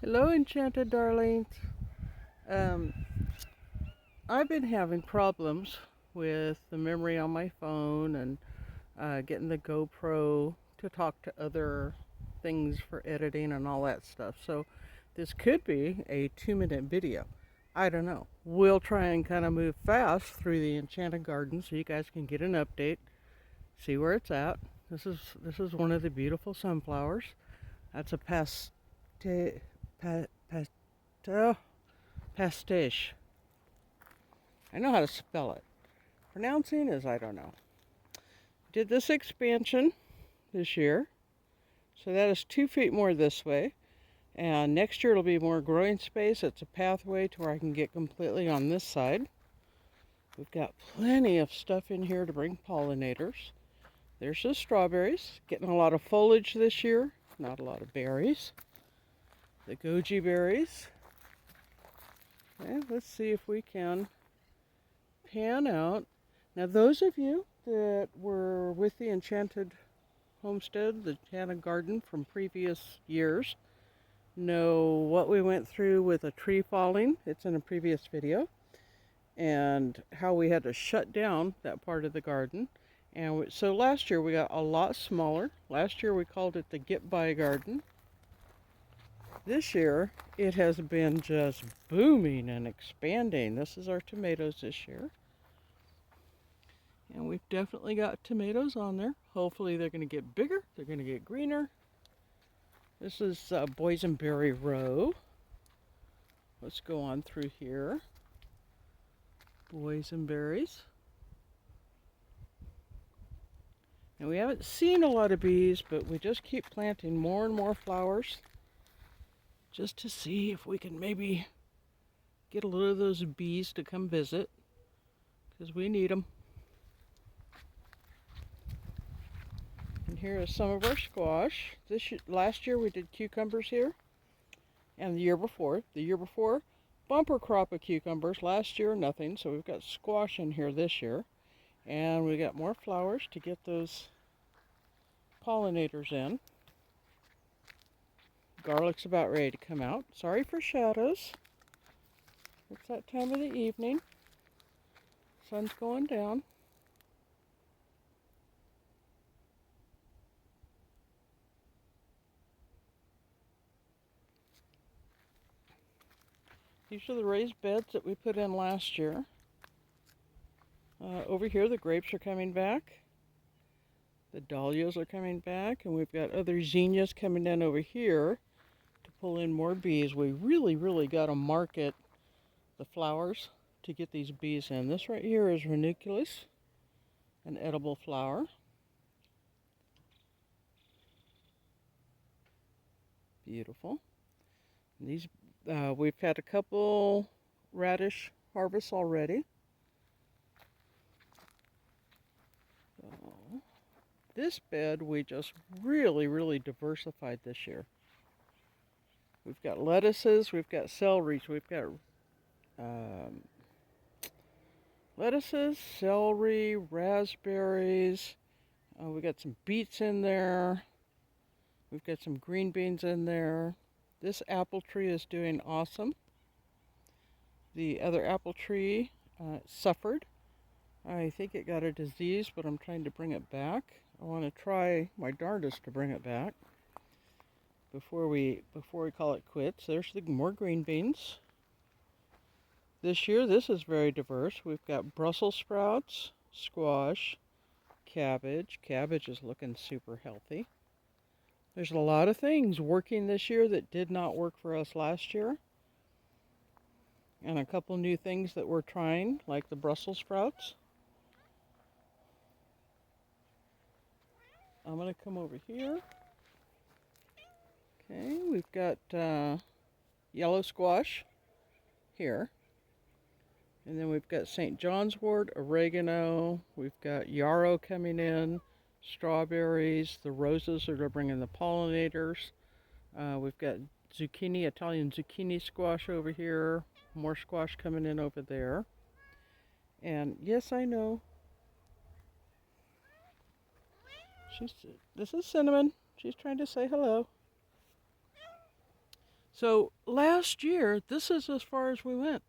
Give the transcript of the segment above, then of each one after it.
Hello, Enchanted Darlings. Um, I've been having problems with the memory on my phone and getting the GoPro to talk to other things for editing and all that stuff. So this could be a 2-minute video. I don't know. We'll try and kind of move fast through the Enchanted Garden so you guys can get an update, see where it's at. This is one of the beautiful sunflowers. That's a pa, pastel, pastiche. I know how to spell it. Pronouncing is I don't know. Did this expansion this year. So that is 2 feet more this way. And next year it'll be more growing space. It's a pathway to where I can get completely on this side. We've got plenty of stuff in here to bring pollinators. There's the strawberries. Getting a lot of foliage this year. Not a lot of berries. The goji berries. Okay, let's see if we can pan out. Now those of you that were with the Enchanted Homestead, the Enchanted Garden from previous years, know what we went through with a tree falling. It's in a previous video. And how we had to shut down that part of the garden. And so last year we got a lot smaller. Last year we called it the Get By Garden. This year it has been just booming and expanding. This is our tomatoes this year. And we've definitely got tomatoes on there. Hopefully they're going to get bigger. They're going to get greener. This is boysenberry row. Let's go on through here. Boysenberries. And we haven't seen a lot of bees, but we just keep planting more and more flowers just to see if we can maybe get a little of those bees to come visit, because we need them. And here is some of our squash. Last year we did cucumbers here, and the year before, bumper crop of cucumbers. Last year, nothing. So we've got squash in here this year, and we got more flowers to get those pollinators in. Garlic's about ready to come out. Sorry for shadows. It's that time of the evening. Sun's going down. These are the raised beds that we put in last year. Over here, the grapes are coming back. The dahlias are coming back, and we've got other zinnias coming in over here to pull in more bees. We really got to market the flowers to get these bees in. This right here is ranunculus, an edible flower. Beautiful. And these we've had a couple radish harvests already. So, this bed we just really diversified this year. We've got lettuces, we've got celeries, we've got lettuces, celery, raspberries. We got some beets in there. We've got some green beans in there. This apple tree is doing awesome. The other apple tree suffered. I think it got a disease, but I'm trying to bring it back. I want to try my darndest to bring it back before we call it quits. There's the more green beans. This year, this is very diverse. We've got Brussels sprouts, squash, cabbage. Cabbage is looking super healthy. There's a lot of things working this year that did not work for us last year. And a couple new things that we're trying, like the Brussels sprouts. I'm going to come over here. Okay, we've got yellow squash here. And then we've got St. John's wort, oregano. We've got yarrow coming in, strawberries. The roses are bringing the pollinators. We've got zucchini, Italian zucchini squash over here. More squash coming in over there. And yes, I know. This is Cinnamon. She's trying to say hello. So last year, this is as far as we went.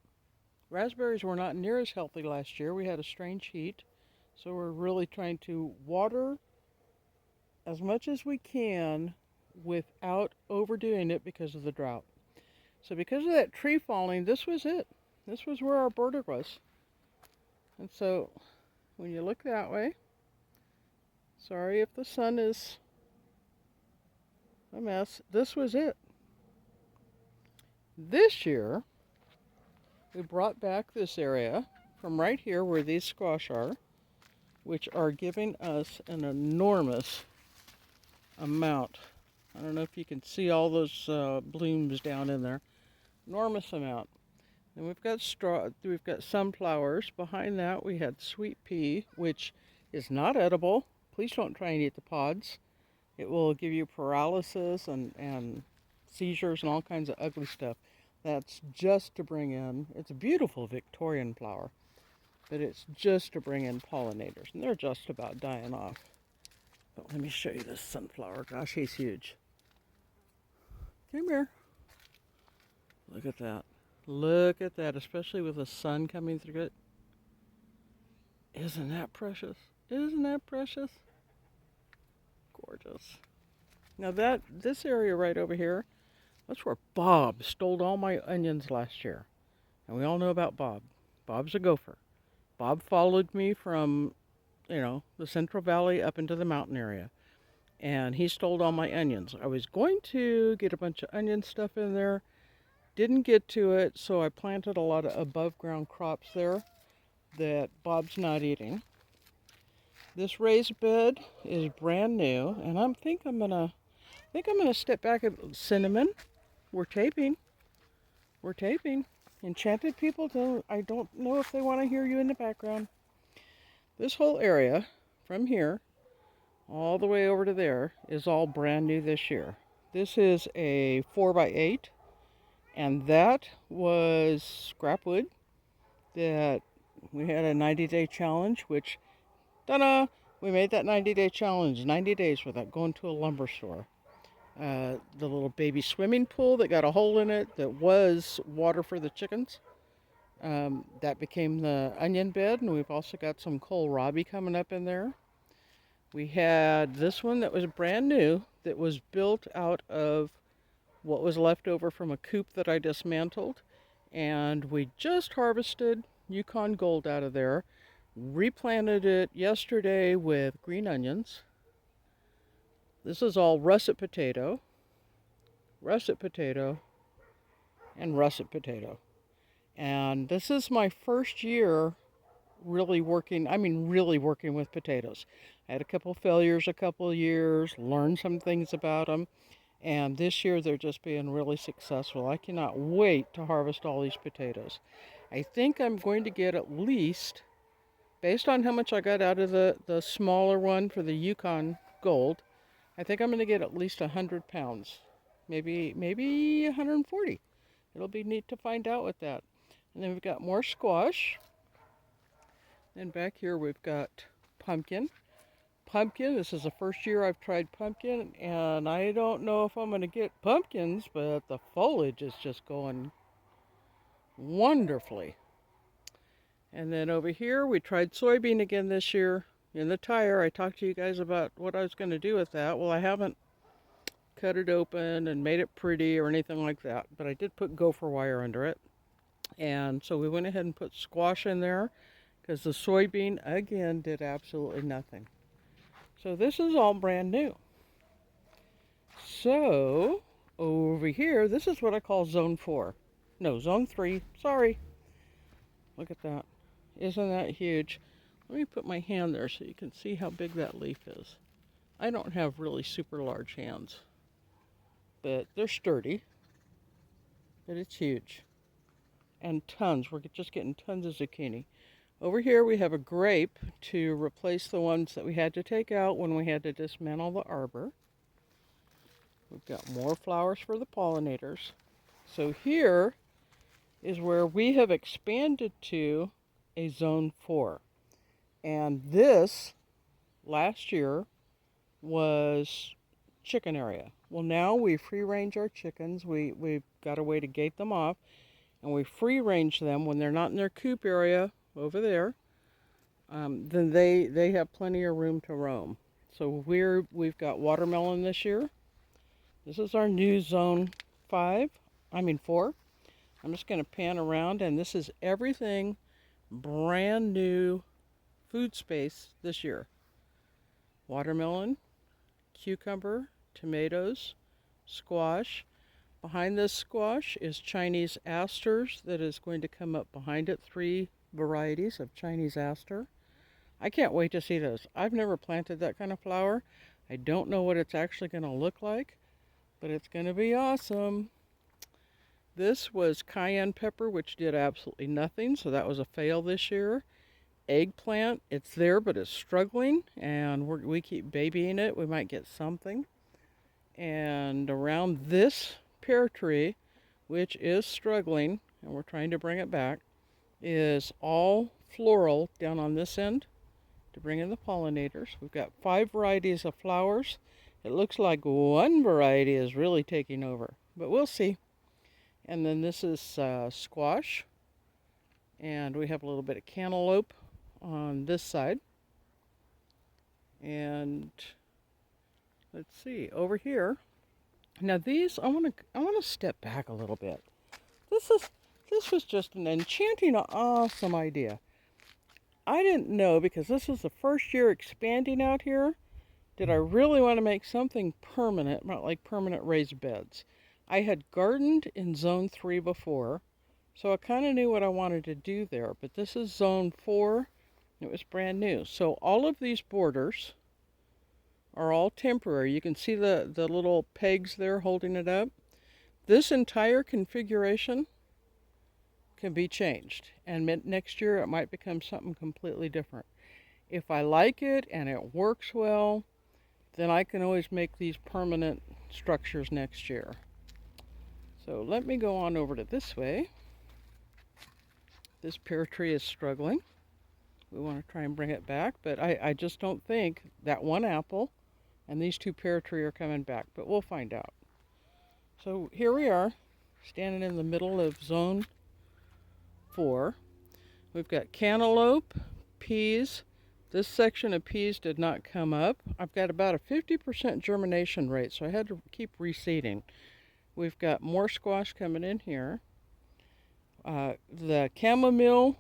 Raspberries were not near as healthy last year. We had a strange heat. So we're really trying to water as much as we can without overdoing it because of the drought. So because of that tree falling, this was it. This was where our border was. And so when you look that way, sorry if the sun is a mess, this was it. This year, we brought back this area from right here where these squash are, which are giving us an enormous amount. I don't know if you can see all those blooms down in there. Enormous amount. And we've got sunflowers. Behind that we had sweet pea, which is not edible. Please don't try and eat the pods. It will give you paralysis and seizures and all kinds of ugly stuff. That's just to bring in, it's a beautiful Victorian flower, but it's just to bring in pollinators. And they're just about dying off. But let me show you this sunflower. Gosh, he's huge. Come here. Look at that. Look at that, especially with the sun coming through it. Isn't that precious? Isn't that precious? Gorgeous. Now this area right over here, that's where Bob stole all my onions last year. And we all know about Bob. Bob's a gopher. Bob followed me from, the Central Valley up into the mountain area. And he stole all my onions. I was going to get a bunch of onion stuff in there. Didn't get to it, so I planted a lot of above ground crops there that Bob's not eating. This raised bed is brand new, and I think I'm gonna step back at cinnamon. We're taping. Enchanted people I don't know if they want to hear you in the background. This whole area from here all the way over to there is all brand new this year. This is a 4x8. And that was scrap wood that we had a 90-day challenge, which, ta-da, we made that 90-day challenge, 90 days without going to a lumber store. The little baby swimming pool that got a hole in it that was water for the chickens, that became the onion bed, and we've also got some kohlrabi coming up in there. We had this one that was brand new that was built out of what was left over from a coop that I dismantled, and we just harvested Yukon Gold out of there, replanted it yesterday with green onions. This is all russet potato, and russet potato. And this is my first year really working with potatoes. I had a couple failures a couple years, learned some things about them. And this year they're just being really successful. I cannot wait to harvest all these potatoes. I think I'm going to get at least, based on how much I got out of the smaller one for the Yukon Gold, I think I'm going to get at least 100 pounds. Maybe 140. It'll be neat to find out with that. And then we've got more squash. And back here we've got pumpkin. This is the first year I've tried pumpkin, and I don't know if I'm going to get pumpkins, but the foliage is just going wonderfully. And then over here we tried soybean again this year in the tire. I talked to you guys about what I was going to do with that. Well, I haven't cut it open and made it pretty or anything like that, but I did put gopher wire under it. And so we went ahead and put squash in there because the soybean again did absolutely nothing. So this is all brand new. So over here, this is what I call zone 4. No, zone 3. Sorry. Look at that. Isn't that huge? Let me put my hand there so you can see how big that leaf is. I don't have really super large hands, but they're sturdy. But it's huge. And tons. We're just getting tons of zucchini. Over here we have a grape to replace the ones that we had to take out when we had to dismantle the arbor. We've got more flowers for the pollinators. So here is where we have expanded to a zone 4. And this last year was chicken area. Well, now we free range our chickens. We've got a way to gate them off, and we free range them when they're not in their coop area over there. Then they have plenty of room to roam. So we've got watermelon this year. This is our new zone 4. I'm just going to pan around, and this is everything brand new food space this year. Watermelon, cucumber, tomatoes, squash. Behind this squash is Chinese asters that is going to come up behind it, 3 varieties of Chinese aster. I can't wait to see those. I've never planted that kind of flower. I don't know what it's actually going to look like, but it's going to be awesome. This was cayenne pepper, which did absolutely nothing, so that was a fail this year. Eggplant, it's there, but it's struggling, and we keep babying it. We might get something. And around this pear tree, which is struggling, and we're trying to bring it back, is all floral down on this end to bring in the pollinators. We've got 5 varieties of flowers. It looks like one variety is really taking over, but we'll see. And then this is squash, and we have a little bit of cantaloupe on this side. And let's see, over here. Now these, I want to step back a little bit. This was just an enchanting, awesome idea. I didn't know, because this is the first year expanding out here, did I really want to make something permanent, not like permanent raised beds. I had gardened in zone 3 before, so I kind of knew what I wanted to do there, but this is zone 4. It was brand new. So all of these borders are all temporary. You can see the little pegs there holding it up. This entire configuration can be changed, and next year it might become something completely different. If I like it and it works well, then I can always make these permanent structures next year. So let me go on over to this way. This pear tree is struggling. We want to try and bring it back, but I just don't think that one apple and these 2 pear tree are coming back, but we'll find out. So here we are, standing in the middle of zone 4. We've got cantaloupe, peas. This section of peas did not come up. I've got about a 50% germination rate, so I had to keep reseeding. We've got more squash coming in here. The chamomile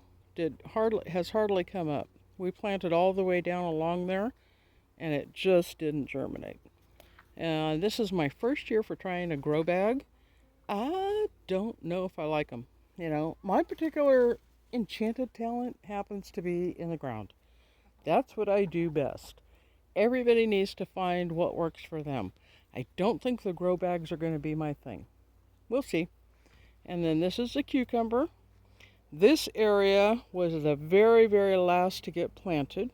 has hardly come up. We planted all the way down along there, and it just didn't germinate. This is my first year for trying a grow bag. I don't know if I like them. You know, my particular enchanted talent happens to be in the ground. That's what I do best. Everybody needs to find what works for them. I don't think the grow bags are going to be my thing. We'll see. And then this is the cucumber. This area was the very, very last to get planted.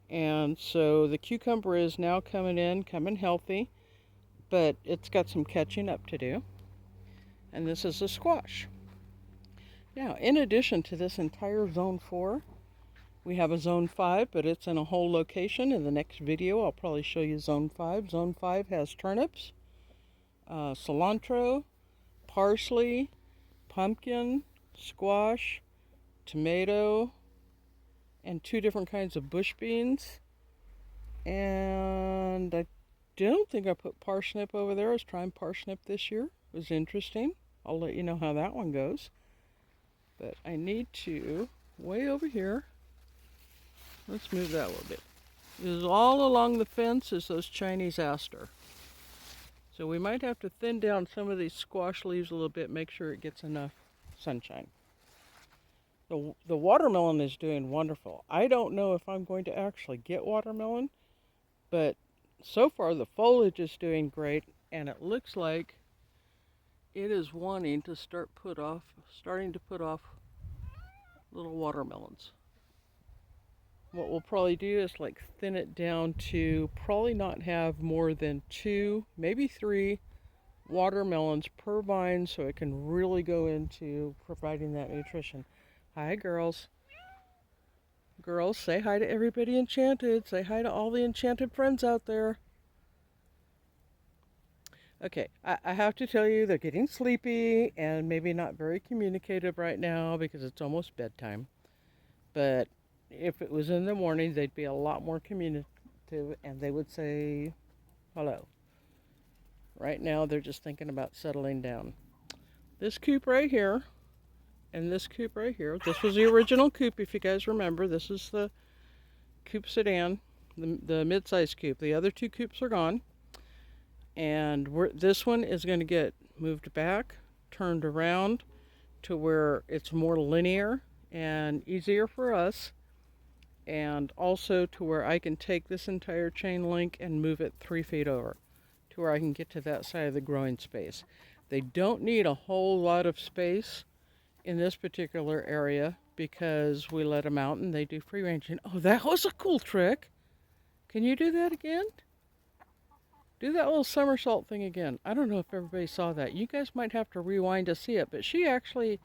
And so the cucumber is now coming healthy, but it's got some catching up to do. And this is the squash. Now, in addition to this entire zone 4, we have a zone 5, but it's in a whole location. In the next video, I'll probably show you zone 5. Zone 5 has turnips, cilantro, parsley, pumpkin, squash, tomato, and 2 different kinds of bush beans. And I don't think I put parsnip over there. I was trying parsnip this year. It was interesting. I'll let you know how that one goes. But I need to, way over here, let's move that a little bit. Is all along the fence is those Chinese aster. So we might have to thin down some of these squash leaves a little bit, make sure it gets enough sunshine. The watermelon is doing wonderful. I don't know if I'm going to actually get watermelon, but so far the foliage is doing great, and it looks like it is wanting to starting to put off little watermelons. What we'll probably do is like thin it down to probably not have more than 2, maybe 3 watermelons per vine, so it can really go into providing that nutrition. Hi, girls. Girls, say hi to everybody enchanted. Say hi to all the enchanted friends out there. Okay, I have to tell you, they're getting sleepy and maybe not very communicative right now because it's almost bedtime. But if it was in the morning, they'd be a lot more communicative and they would say hello. Right now, they're just thinking about settling down. This coop right here and this coop right here, this was the original coop, if you guys remember. This is the coop sedan, the mid-sized coop. The other two coops are gone. And this one is going to get moved back, turned around to where it's more linear and easier for us, and also to where I can take this entire chain link and move it 3 feet over to where I can get to that side of the growing space. They don't need a whole lot of space in this particular area because we let them out and they do free ranging. Oh, that was a cool trick. Can you do that again? Do that little somersault thing again. I don't know if everybody saw that. You guys might have to rewind to see it, but she actually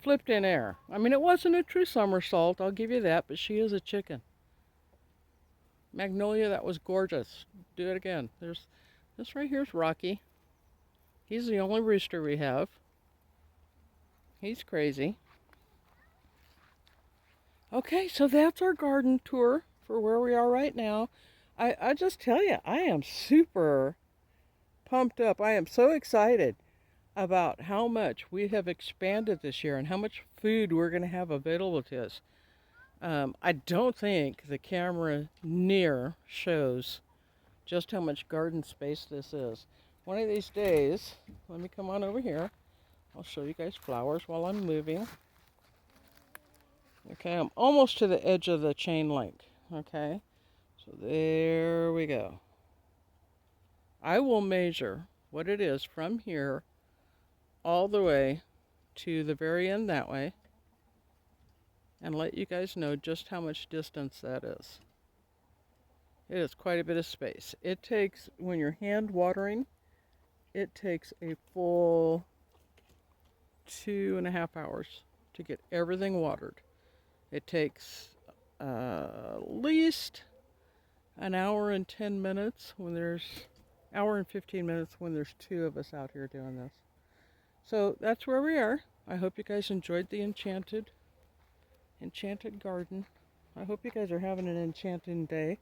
flipped in air. I mean, it wasn't a true somersault, I'll give you that, but she is a chicken. Magnolia, that was gorgeous. Do it again. There's this right here's Rocky. He's the only rooster we have. He's crazy. Okay, so that's our garden tour for where we are right now. I just tell you, I am super pumped up. I am so excited about how much we have expanded this year and how much food we're going to have available to us. I don't think the camera near shows just how much garden space this is. One of these days, let me come on over here. I'll show you guys flowers while I'm moving. Okay, I'm almost to the edge of the chain link. Okay, so there we go. I will measure what it is from here all the way to the very end that way and let you guys know just how much distance that is. It is quite a bit of space. It takes, when you're hand watering, it takes a full 2.5 hours to get everything watered. It takes at least an hour and 10 minutes when there's, hour and 15 minutes when there's two of us out here doing this. So that's where we are. I hope you guys enjoyed the Enchanted Garden. I hope you guys are having an enchanting day.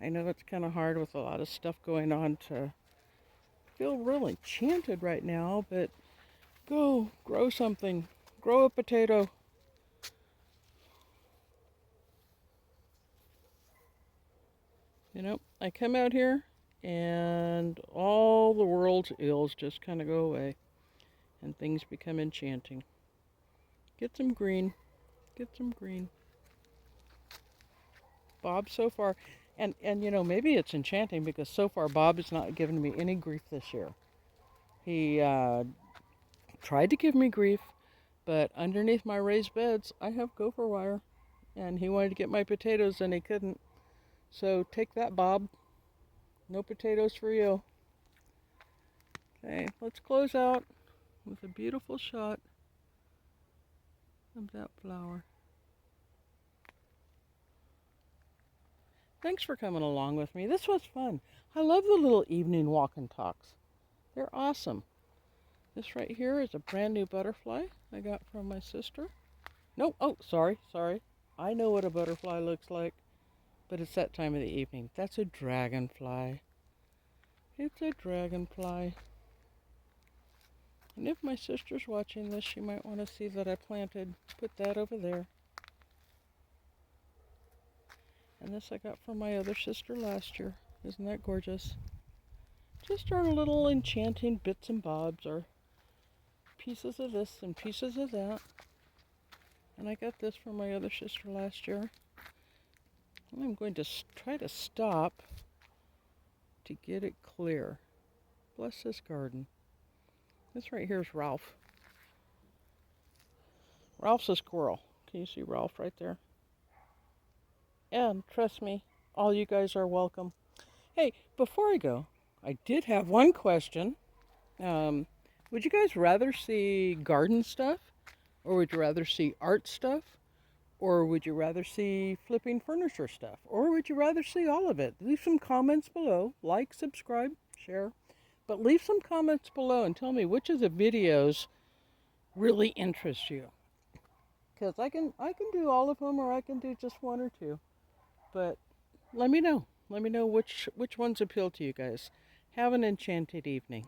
I know it's kind of hard with a lot of stuff going on to feel real enchanted right now, but go grow something. Grow a potato. You know, I come out here and all the world's ills just kind of go away and things become enchanting. Get some green. Get some green. Bob so far, and you know, maybe it's enchanting because so far Bob has not given me any grief this year. He tried to give me grief, but underneath my raised beds I have gopher wire, and he wanted to get my potatoes and he couldn't. So take that, Bob. No potatoes for you. Okay, let's close out with a beautiful shot of that flower. Thanks for coming along with me. This was fun. I love the little evening walk and talks. They're awesome. This right here is a brand new butterfly I got from my sister. No, oh, sorry. I know what a butterfly looks like, but it's that time of the evening. That's a dragonfly. It's a dragonfly. And if my sister's watching this, she might want to see that I put that over there. And this I got from my other sister last year. Isn't that gorgeous? Just our little enchanting bits and bobs, or pieces of this and pieces of that. And I got this from my other sister last year. And I'm going to try to stop to get it clear. Bless this garden. This right here is Ralph. Ralph's a squirrel. Can you see Ralph right there? And trust me, all you guys are welcome. Hey, before I go, I did have one question. Would you guys rather see garden stuff? Or would you rather see art stuff? Or would you rather see flipping furniture stuff? Or would you rather see all of it? Leave some comments below. Like, subscribe, share. But leave some comments below and tell me which of the videos really interest you. Because I can do all of them, or I can do just one or two. But let me know. Let me know which ones appeal to you guys. Have an enchanted evening.